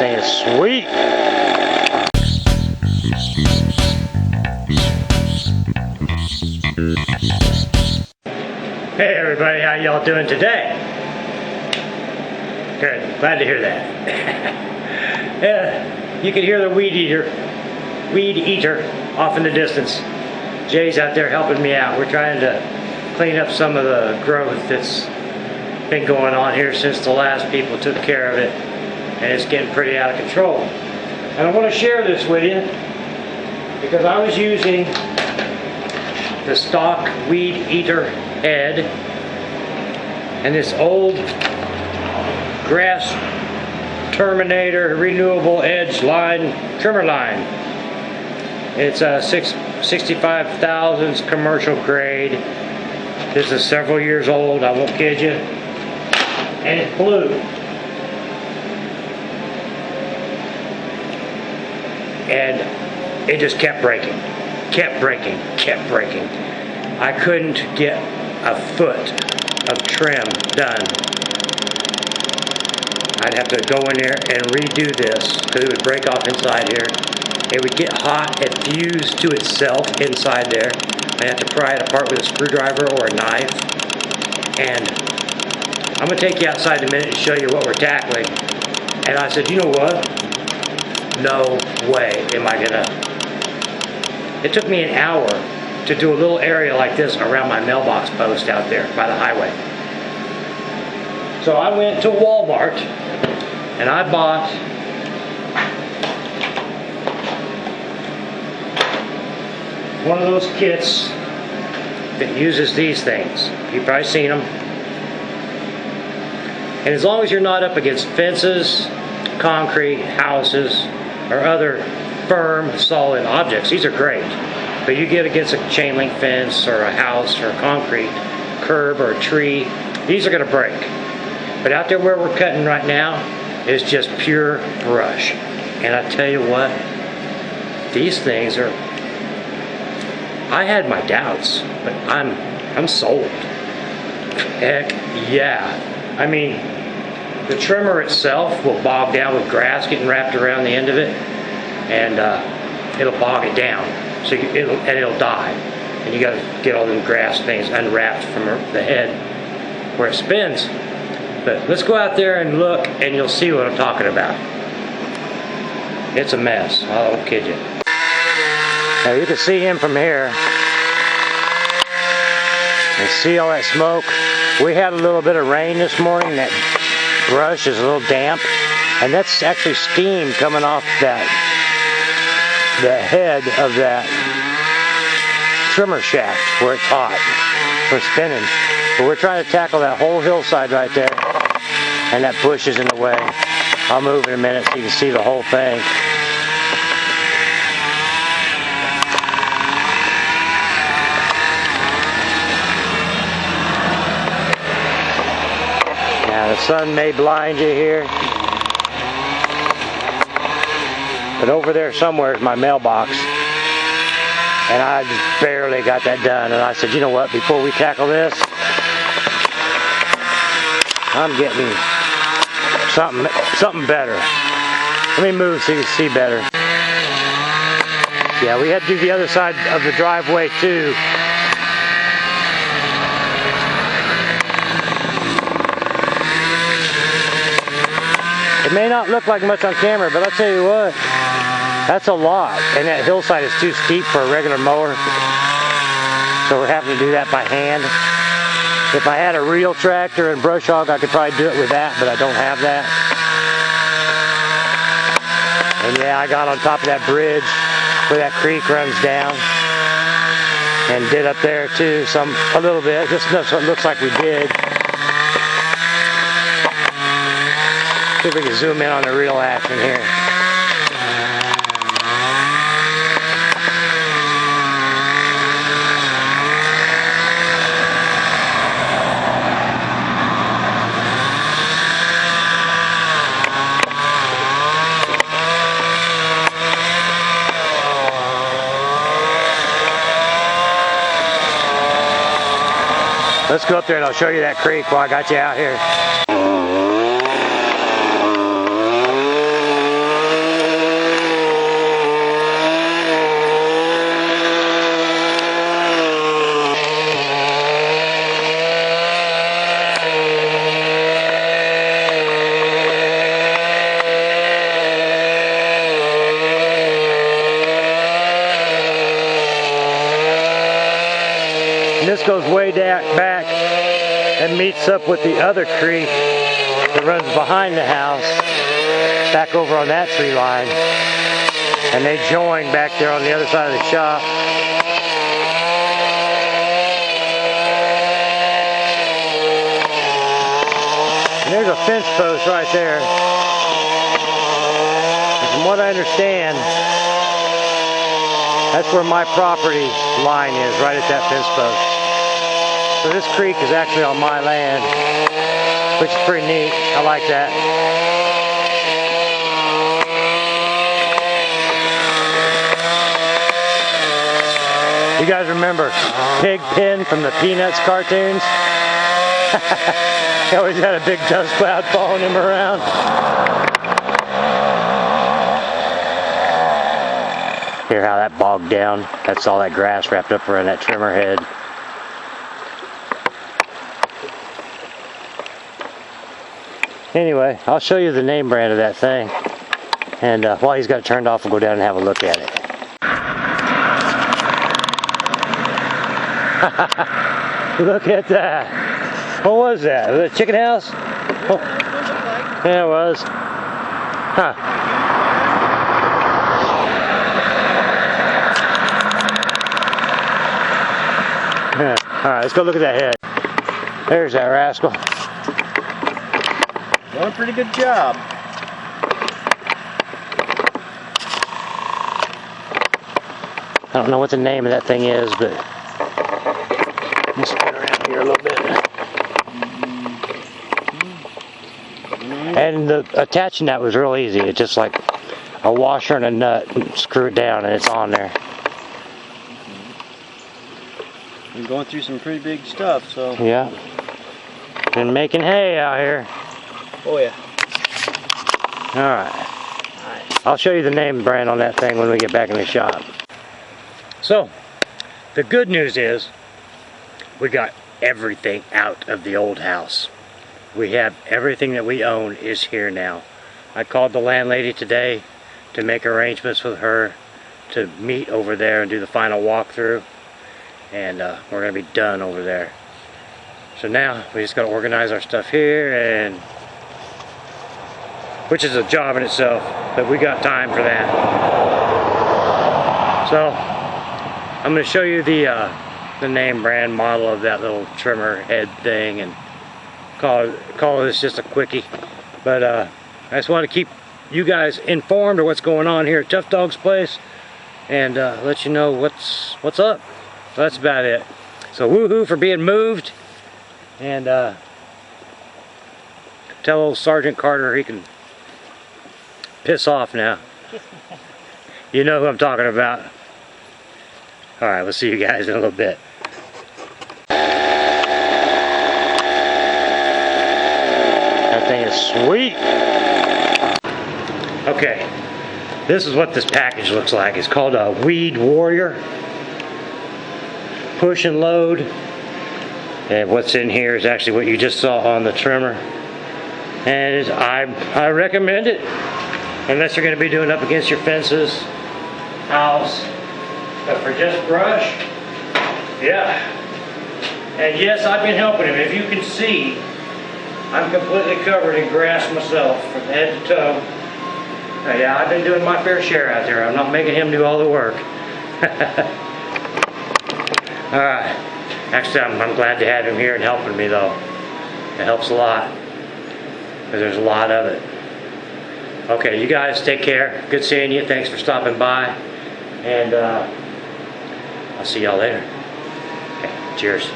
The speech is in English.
thing is sweet. Hey everybody, how y'all doing today? Good, glad to hear that. You can hear the weed eater off in the distance. Jay's out there helping me out. We're trying to clean up some of the growth that's been going on here since the last people took care of it, and it's getting pretty out of control. And I want to share this with you because I was using the stock weed eater head and this old grass terminator renewable edge line trimmer line. It's a 65,000 commercial grade. This is several years old, I won't kid you. And it's blue. And it just kept breaking. Kept breaking. I couldn't get a foot of trim done. I'd have to go in there and redo this because it would break off inside here. It would get hot and fuse to itself inside there. I'd have to pry it apart with a screwdriver or a knife. And I'm going to take you outside in a minute and show you what we're tackling. And I said, you know what? No way am I going to. It took me an hour to do a little area like this around my mailbox post out there by the highway. So I went to Walmart and I bought one of those kits that uses these things. You've probably seen them. And as long as you're not up against fences, concrete, houses, or other firm, solid objects, these are great. But you get against a chain link fence or a house or a concrete curb or a tree, these are going to break. But out there where we're cutting right now is just pure brush. And I tell you what, these things are, I had my doubts, but I'm sold. Heck yeah. I mean, the trimmer itself will bog down with grass getting wrapped around the end of it, and it'll bog it down. So it'll die, and you got to get all them grass things unwrapped from the head where it spins. But let's go out there and look, and you'll see what I'm talking about. It's a mess. I won't kid you. Now you can see him from here. And see all that smoke? We had a little bit of rain this morning. That brush is a little damp, and that's actually steam coming off the head of that trimmer shaft where it's hot for spinning. But we're trying to tackle that whole hillside right there, and that bush is in the way. I'll move in a minute so you can see the whole thing. The sun may blind you here, but over there somewhere is my mailbox, and I just barely got that done. And I said, you know what, before we tackle this, I'm getting something better. Let me move so you can see better. Yeah, we had to do the other side of the driveway too. It may not look like much on camera, but I'll tell you what, that's a lot. And that hillside is too steep for a regular mower. So we're having to do that by hand. If I had a real tractor and brush hog, I could probably do it with that, but I don't have that. And yeah, I got on top of that bridge where that creek runs down. And did up there too, a little bit, just enough so it looks like we did. See if we can zoom in on the real action here. Let's go up there and I'll show you that creek while I got you out here. goes way back and meets up with the other creek that runs behind the house, back over on that tree line. And they join back there on the other side of the shop. And there's a fence post right there. And from what I understand, that's where my property line is, right at that fence post. So this creek is actually on my land, which is pretty neat. I like that. You guys remember Pigpen from the Peanuts cartoons? He always had a big dust cloud following him around. Hear how that bogged down? That's all that grass wrapped up around that trimmer head. Anyway, I'll show you the name brand of that thing. And while he's got it turned off, we'll go down and have a look at it. Look at that. What was that? Was it a chicken house? Oh. Yeah, it was. Huh. Yeah. Alright, let's go look at that head. There's that rascal. Done a pretty good job. I don't know what the name of that thing is, but let's spin around here a little bit. And attaching that was real easy. It's just like a washer and a nut, and screw it down and it's on there. We're going through some pretty big stuff, so. Yeah. Been making hay out here. Oh yeah. Alright. I'll show you the name brand on that thing when we get back in the shop. So, the good news is we got everything out of the old house. We have everything that we own is here now. I called the landlady today to make arrangements with her to meet over there and do the final walkthrough. And we're going to be done over there. So now we just got to organize our stuff here, and which is a job in itself, but we got time for that. So I'm going to show you the name brand model of that little trimmer head thing, and call this just a quickie. But I just want to keep you guys informed of what's going on here at Tough Dog's place, and let you know what's up. So that's about it. So woohoo for being moved, and tell old Sergeant Carter he can piss off now. You know who I'm talking about. Alright, we'll see you guys in a little bit. That thing is sweet. Okay, this is what this package looks like. It's called a Weed Warrior. Push and load. And what's in here is actually what you just saw on the trimmer. And I recommend it. Unless you're going to be doing up against your fences, house. But for just brush, yeah. And yes, I've been helping him. If you can see, I'm completely covered in grass myself from head to toe. Yeah, I've been doing my fair share out there. I'm not making him do all the work. Alright. Actually, I'm glad to have him here and helping me, though. It helps a lot. Because there's a lot of it. Okay, you guys take care. Good seeing you. Thanks for stopping by. And I'll see y'all later. Okay, cheers.